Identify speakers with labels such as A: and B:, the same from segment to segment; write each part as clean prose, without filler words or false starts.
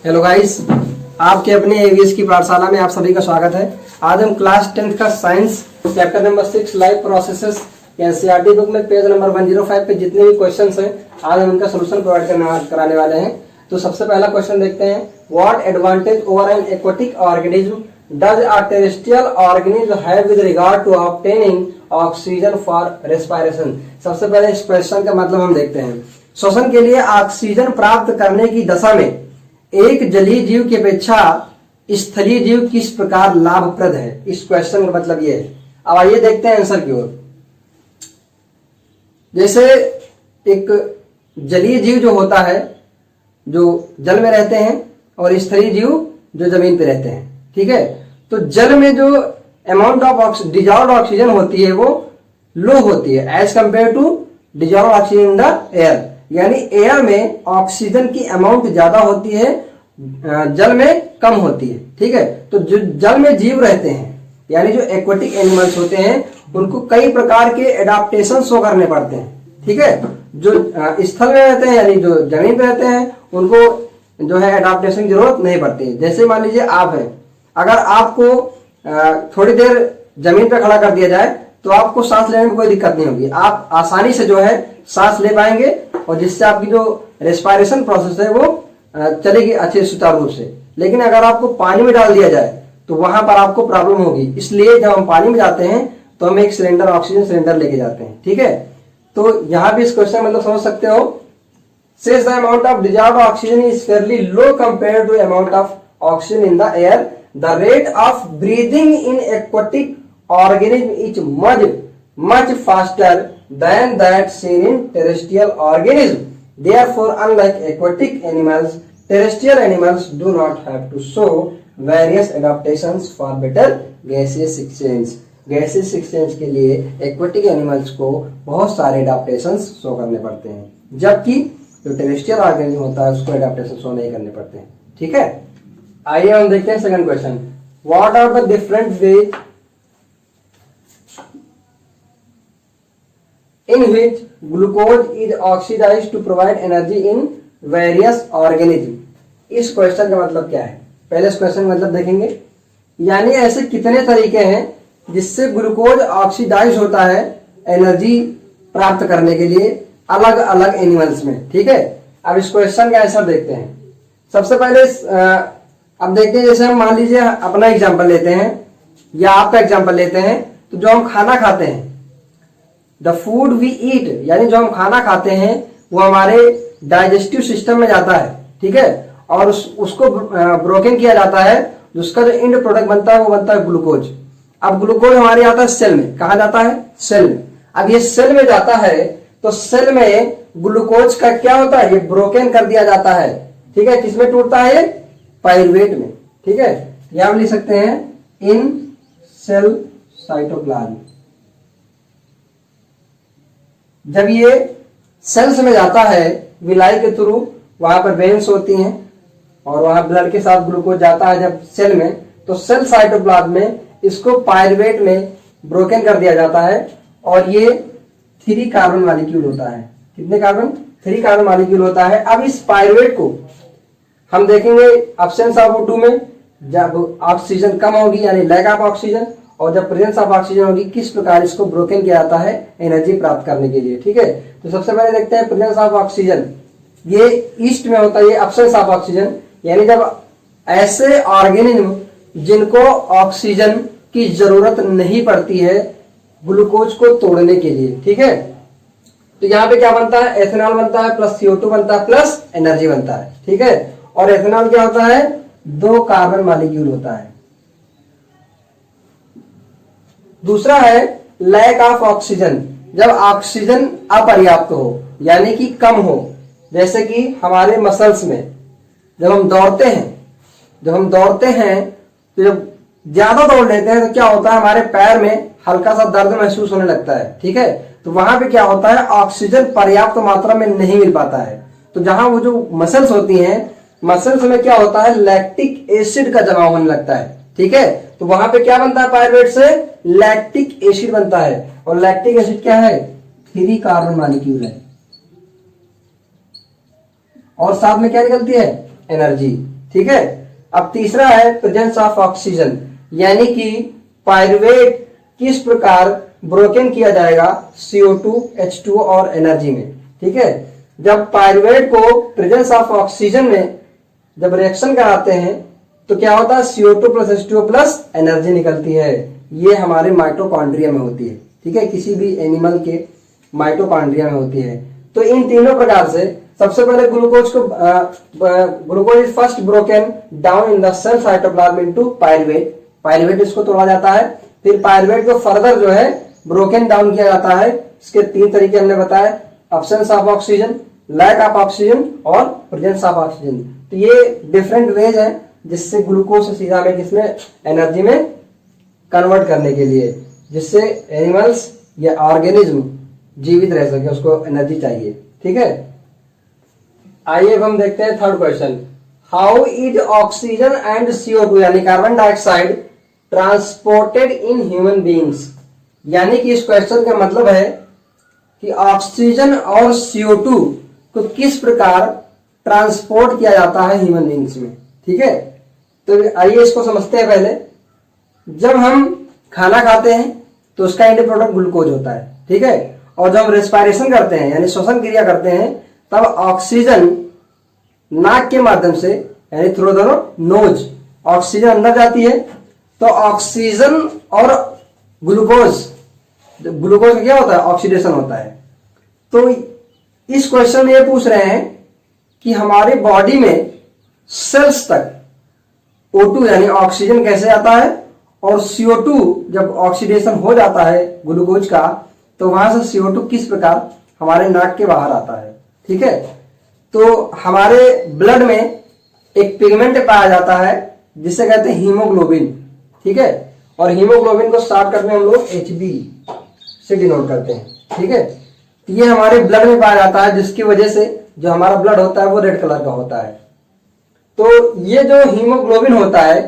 A: Hello guys, आपके अपने ABS की पाठशाला में आप सभी का स्वागत है। आज हम क्लास 10th का science chapter number 6 life processes NCERT book में पेज नंबर 105 पे जितने भी क्वेश्चंस हैं आज हम उनका सोल्यूशन प्रोवाइड कराने वाले हैं। तो सबसे पहला क्वेश्चन देखते हैं, what advantage over an aquatic organism does a terrestrial organism have with regard to obtaining oxygen for respiration. सबसे पहले इस क्वेश्चन का मतलब हम देखते हैं। श्वसन के लिए ऑक्सीजन प्राप्त करने की दशा में एक जलीय जीव की अपेक्षा स्थलीय जीव किस प्रकार लाभप्रद है। इस क्वेश्चन का मतलब ये है। अब आइए देखते हैं आंसर की ओर। जैसे एक जलीय जीव जो होता है जो जल में रहते हैं और स्थलीय जीव जो जमीन पे रहते हैं, ठीक है। तो जल में जो अमाउंट ऑफ डिजॉल्व्ड ऑक्सीजन होती है वो लो होती है as compare to dissolved oxygen in the air. यानी एयर में ऑक्सीजन की अमाउंट ज्यादा होती है, जल में कम होती है, ठीक है। तो जो जल में जीव रहते हैं यानी जो एक्वाटिक एनिमल्स होते हैं उनको कई प्रकार के एडाप्टेशन शो करने पड़ते हैं, ठीक है। जो स्थल में रहते हैं यानी जो जमीन पे रहते हैं उनको जो है एडाप्टेशन की जरूरत नहीं पड़ती है। जैसे मान लीजिए आप हैं, अगर आपको थोड़ी देर जमीन पे खड़ा कर दिया जाए तो आपको सांस लेने में कोई दिक्कत नहीं होगी, आप आसानी से जो है सांस ले पाएंगे और जिससे आपकी जो रेस्पिरेशन प्रोसेस है वो चलेगी अच्छे सुचारू रूप से। लेकिन अगर आपको पानी में डाल दिया जाए तो वहां पर आपको प्रॉब्लम होगी। इसलिए जब हम पानी में जाते हैं तो हम एक सिलेंडर ऑक्सीजन सिलेंडर लेके जाते हैं, ठीक है। तो यहां भी इस क्वेश्चन मतलब समझ सकते हो, says the amount of dissolved oxygen is fairly low compared to amount of oxygen in the air. The rate of breathing in aquatic organism is much faster than that seen in terrestrial organism. Therefore, unlike aquatic animals, terrestrial animals do not have to show various adaptations for better gaseous exchange. Gases exchange के लिए aquatic animals को बहुत सारे adaptations show करने पड़ते हैं, जबकि जो टेरेस्ट्रियल ऑर्गेनिज्म होता है उसको एडाप्टेशन शो नहीं करने पड़ते हैं, ठीक है। आइए हम देखते हैं second question, what are the different way in which glucose is oxidised to provide energy in various organism. इस क्वेश्चन का मतलब क्या है, पहले इस क्वेश्चन का मतलब देखेंगे। यानी ऐसे कितने तरीके हैं जिससे ग्लूकोज ऑक्सीडाइज होता है एनर्जी प्राप्त करने के लिए अलग अलग एनिमल्स में, ठीक है। अब इस क्वेश्चन का आंसर देखते हैं। सबसे पहले अब देखते हैं, जैसे हम मान लीजिए अपना एग्जांपल लेते हैं या आपका एग्जांपल लेते हैं। तो जो हम खाना खाते हैं, द फूड वी ईट, यानी जो हम खाना खाते हैं वो हमारे डाइजेस्टिव सिस्टम में जाता है, ठीक है। और उसको ब्रोकन किया जाता है, उसका जो एंड प्रोडक्ट बनता है वो बनता है ग्लूकोज। अब ग्लूकोज हमारे आता है सेल में, कहा जाता है सेल में। अब ये सेल में जाता है तो सेल में ग्लूकोज का क्या होता है, ये ब्रोकन कर दिया जाता है, ठीक है। किसमें टूटता है, पाइरुवेट में, ठीक है। यहां हम लिख सकते हैं इन सेल साइटोप्लाज्म। जब ये सेल्स में जाता है विलाई के थ्रू, वहां पर वेन्स होती हैं और वहां ब्लड के साथ ग्लूकोज जाता है जब सेल में, तो सेल साइटोप्लाज्म में इसको पाइरुवेट में ब्रोकन कर दिया जाता है और ये 3 कार्बन मॉलिक्यूल होता है। कितने कार्बन, 3 कार्बन मॉलिक्यूल होता है। अब इस पाइरुवेट को हम देखेंगे एब्सेंस ऑफ O2 में, जब ऑक्सीजन कम होगी यानी लैक ऑफ ऑक्सीजन, और जब प्रेजेंस ऑफ ऑक्सीजन होगी किस प्रकार इसको ब्रोकन किया जाता है एनर्जी प्राप्त करने के लिए, ठीक है। तो सबसे पहले देखते हैं प्रेजेंस ऑफ ऑक्सीजन। ये ईस्ट में होता है, ये एब्सेंस ऑफ ऑक्सीजन, यानी जब ऐसे ऑर्गेनिज्म जिनको ऑक्सीजन की जरूरत नहीं पड़ती है ग्लूकोज को तोड़ने के लिए, ठीक है। तो यहाँ पे क्या बनता है, एथेनॉल बनता है प्लस CO2 बनता है प्लस एनर्जी बनता है, ठीक है। और एथेनॉल क्या होता है, 2 कार्बन मॉलिक्यूल होता है। दूसरा है लैक ऑफ ऑक्सीजन, जब ऑक्सीजन अपर्याप्त हो यानी कि कम हो। जैसे कि हमारे मसल्स में जब हम दौड़ते हैं तो जब ज्यादा दौड़ लेते हैं तो क्या होता है, हमारे पैर में हल्का सा दर्द महसूस होने लगता है, ठीक है। तो वहां पे क्या होता है, ऑक्सीजन पर्याप्त मात्रा में नहीं मिल पाता है। तो जहां वो जो मसल्स होती हैं, मसल्स में क्या होता है, लैक्टिक एसिड का जमा होने लगता है, ठीक है। तो वहां पे क्या बनता है, पाइरुवेट से लैक्टिक एसिड बनता है। और लैक्टिक एसिड क्या है, 3 कार्बन मॉलिक्यूल है। और साथ में क्या निकलती है, एनर्जी। ठीक है। अब तीसरा है प्रेजेंस ऑफ ऑक्सीजन, यानी कि पायरुवेट किस प्रकार ब्रोकन किया जाएगा CO2, H2O और एनर्जी में, ठीक है। जब पायरुवेट को प्रेजेंस ऑफ ऑक्सीजन में जब रिएक्शन कराते हैं तो क्या होता है, CO2 plus H2O plus energy निकलती है। ये हमारे माइटोकॉन्ड्रिया में होती है, ठीक है, किसी भी एनिमल के माइटोकॉन्ड्रिया में होती है। तो इन तीनों प्रकार से सबसे पहले glucose is first broken down in the cell cytoplasm into pyruvate, pyruvate इसको तोड़ा जाता है। फिर पायरुवेट को फर्दर जो है ब्रोकन डाउन किया जाता है। इसके 3 तरीके हमने बताए, absence of oxygen, lack of oxygen और प्रेजेंस ऑफ ऑक्सीजन। तो ये डिफरेंट वेज है जिससे ग्लूकोज से सीधा में किसमें एनर्जी में कन्वर्ट करने के लिए, जिससे एनिमल्स या ऑर्गेनिज्म जीवित रह सके, उसको एनर्जी चाहिए, ठीक है। आइए अब हम देखते हैं third question, how is oxygen and CO2 यानी carbon dioxide transported in human beings. यानी कि इस क्वेश्चन का मतलब है कि ऑक्सीजन और CO2 को किस प्रकार ट्रांसपोर्ट किया जाता है ह्यूमन बीइंग्स में, ठीक है। तो आइए इसको समझते हैं। पहले जब हम खाना खाते हैं तो उसका एंड प्रोडक्ट ग्लूकोज होता है, ठीक है। और जब हम रेस्पिरेशन करते हैं यानी श्वसन क्रिया करते हैं तब ऑक्सीजन नाक के माध्यम से यानी थ्रू द नोज ऑक्सीजन अंदर जाती है। तो ऑक्सीजन और ग्लूकोज, ग्लूकोज का क्या होता है, ऑक्सीडेशन होता है। तो इस क्वेश्चन में ये पूछ रहे हैं कि हमारे बॉडी में सेल्स तक O2 यानी ऑक्सीजन कैसे आता है और CO2 जब ऑक्सीडेशन हो जाता है ग्लूकोज का तो वहां से CO2 किस प्रकार हमारे नाक के बाहर आता है, ठीक है। तो हमारे ब्लड में एक पिगमेंट पाया जाता है जिसे कहते हैं हीमोग्लोबिन, ठीक है। और हीमोग्लोबिन को शॉर्टकट में हम लोग HB से डिनोट करते हैं, ठीक है। ये हमारे ब्लड में पाया जाता है जिसकी वजह से जो हमारा ब्लड होता है वो रेड कलर का होता है। तो ये जो हीमोग्लोबिन होता है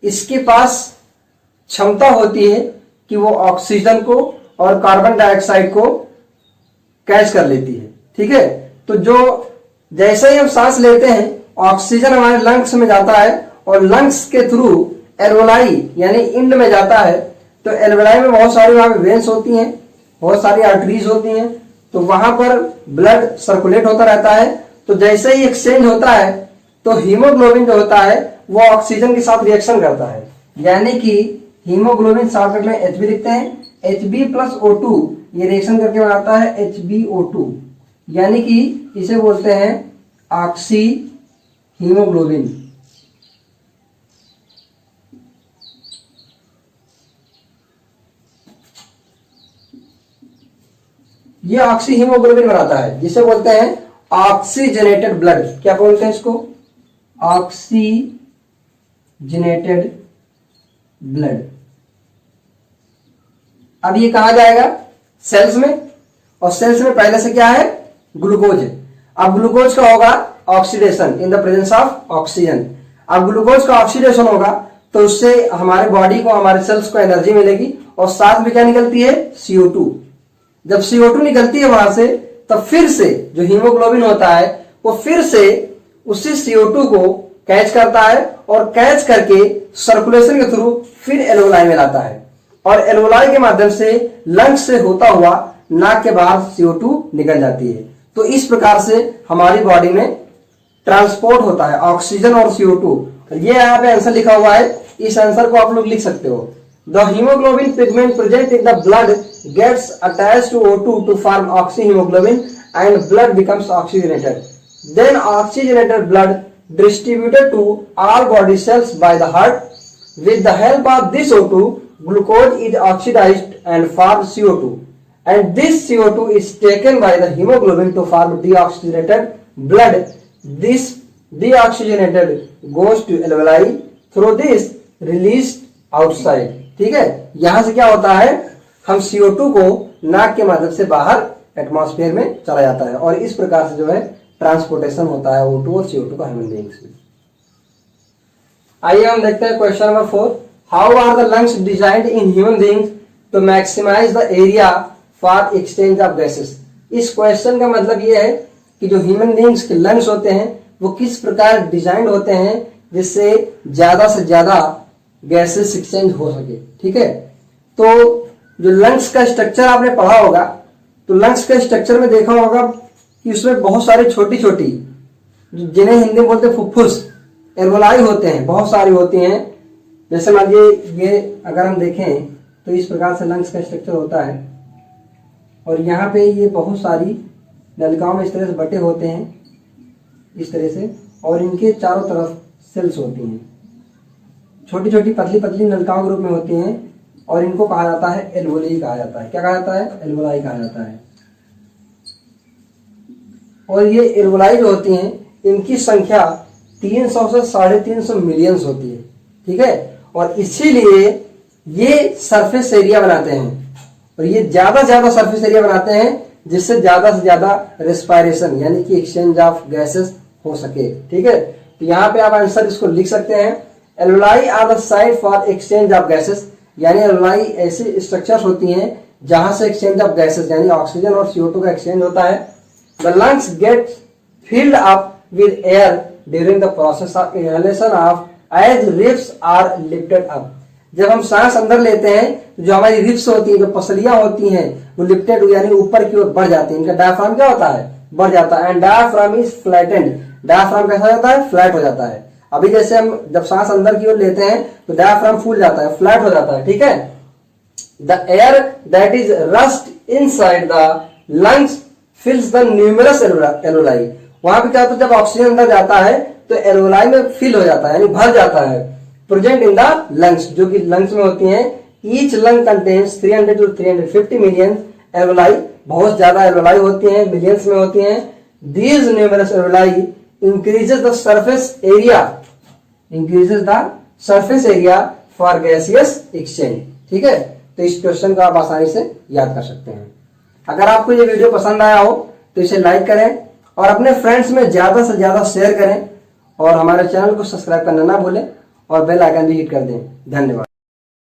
A: इसके पास क्षमता होती है कि वो ऑक्सीजन को और कार्बन डाइऑक्साइड को कैच कर लेती है, ठीक है। तो जो जैसे ही हम सांस लेते हैं ऑक्सीजन हमारे लंग्स में जाता है और लंग्स के थ्रू एल्वेलाई यानी इंड में जाता है। तो एल्वेलाई में बहुत सारी वहां वेन्स होती हैं, बहुत सारी आर्टरीज होती हैं, तो वहां पर ब्लड सर्कुलेट होता रहता है। तो जैसे ही एक्सचेंज होता है तो हीमोग्लोबिन जो होता है वो ऑक्सीजन के साथ रिएक्शन करता है, यानी कि हीमोग्लोबिन शॉर्टकट में HB लिखते हैं, HB प्लस O2 ये रिएक्शन करके बनाता है HbO2, यानी कि इसे बोलते हैं ऑक्सी हीमोग्लोबिन। ये ऑक्सी हीमोग्लोबिन बनाता है जिसे बोलते हैं ऑक्सीजनेटेड ब्लड। क्या बोलते हैं इसको, ऑक्सीजनेटेड ब्लड। अब ये कहां जाएगा, सेल्स में, और सेल्स में पहले से क्या है, ग्लूकोज है। अब ग्लूकोज का होगा oxidation in the presence of oxygen. अब ग्लूकोज का ऑक्सीडेशन होगा तो उससे हमारे बॉडी को, हमारे सेल्स को एनर्जी मिलेगी और साथ में क्या निकलती है, CO2। जब CO2 निकलती है वहां से तब फिर से जो हीमोग्लोबिन होता है वो फिर से उसी CO2 को कैच करता है और कैच करके सर्कुलेशन के थ्रू फिर एल्वेलाई में लाता है और एल्वेलाई के माध्यम से लंग्स से होता हुआ नाक के बाहर CO2 निकल जाती है। तो इस प्रकार से हमारी बॉडी में ट्रांसपोर्ट होता है ऑक्सीजन और CO2। ये यहाँ पे आंसर लिखा हुआ है, इस आंसर को आप लोग लिख सकते हो। The hemoglobin pigment present in the blood gets attached to O2 to form oxyhemoglobin and blood becomes oxygenated. Then oxygenated blood distributed to all body cells by the heart. With the help of this O2, glucose is oxidized and forms CO2. And this CO2 is taken by the hemoglobin to form deoxygenated blood. This deoxygenated goes to alveoli through this released outside. ठीक है, यहां से क्या होता है, हम CO2 को नाक के माध्यम से बाहर एटमॉस्फेयर में चला जाता है और इस प्रकार से जो है ट्रांसपोर्टेशन होता है O2 और CO2 का ह्यूमन बीइंग्स में। आइए हम देखते हैं question number 4, how are the lungs designed in human beings to maximise the area for exchange of gases. इस क्वेश्चन का मतलब ये है कि जो ह्यूमन बीइंग्स के लंग्स होते हैं वो किस प्रकार डिजाइंड होते हैं जिससे ज्यादा से ज्यादा गैसेस एक्सचेंज हो सके। ठीक है, तो जो लंग्स का स्ट्रक्चर आपने पढ़ा होगा, तो लंग्स के स्ट्रक्चर में देखा होगा कि उसमें बहुत सारी छोटी छोटी, जिन्हें हिंदी में बोलते हैं फुफ्फुस, एल्वोलाई होते हैं, बहुत सारी होती हैं। जैसे मान लीजिए ये अगर हम देखें तो इस प्रकार से लंग्स का स्ट्रक्चर होता है, और यहाँ पे ये बहुत सारी नलिकाओं में इस तरह से बटे होते हैं, इस तरह से, और इनके चारों तरफ सेल्स होती हैं, छोटी छोटी पतली पतली नलिकाओं के रूप में होती हैं, और इनको कहा जाता है एल्वोलाई कहा जाता है। क्या कहा जाता है? एल्वोलाई कहा जाता है। और ये एल्वोलाई जो होती हैं इनकी संख्या 300 से 350 मिलियंस होती है। ठीक है, और इसीलिए ये सरफेस एरिया बनाते हैं, और ये ज्यादा ज्यादा सरफेस एरिया बनाते हैं जिससे ज्यादा से ज्यादा रेस्पायरेशन यानी कि एक्सचेंज ऑफ गैसेस हो सके। ठीक है, तो यहाँ पे आप आंसर इसको लिख सकते हैं, alveoli are the site for exchange of gases, यानी एल्वोलाई ऐसी स्ट्रक्चर्स होती हैं जहां से एक्सचेंज ऑफ गैसेस यानी ऑक्सीजन और CO2 का एक्सचेंज होता है। The lungs get filled up with air during the process of inhalation of as ribs are lifted up. जब हम सांस अंदर लेते हैं तो जो हमारी रिब्स होती है, जो पसलियां होती हैं, वो लिफ्टेड यानी ऊपर की ओर बढ़ जाती है। इनका डायफ्राम क्या होता है? बढ़ जाता है। And diaphragm is flattened, diaphragm कैसा होता है? फ्लैट हो जाता है। अभी जैसे हम जब सांस अंदर की ओर लेते हैं तो डायफ्राम फूल जाता है, फ्लैट हो जाता है। ठीक है, the air that is rust inside the lungs फिल्स the numerous alveoli. वहां पे क्या होता है? जब ऑक्सीजन अंदर जाता है तो एल्वोलाई में फिल हो जाता है यानी भर जाता है। प्रेजेंट इन द लंग्स, जो कि लंग्स में होती हैं। Each lung contains 300 to 350 million alveoli, बहुत ज्यादा एल्वोलाई होती हैं, मिलियंस में होती हैं। These numerous alveoli increases the surface area for gaseous exchange। ठीक है, तो इस क्वेश्चन को आप आसानी से याद कर सकते हैं। अगर आपको ये वीडियो पसंद आया हो तो इसे लाइक करें और अपने फ्रेंड्स में ज्यादा से ज्यादा शेयर करें, और हमारे चैनल को सब्सक्राइब करना ना भूलें और बेल आइकन भी हिट कर दें। धन्यवाद।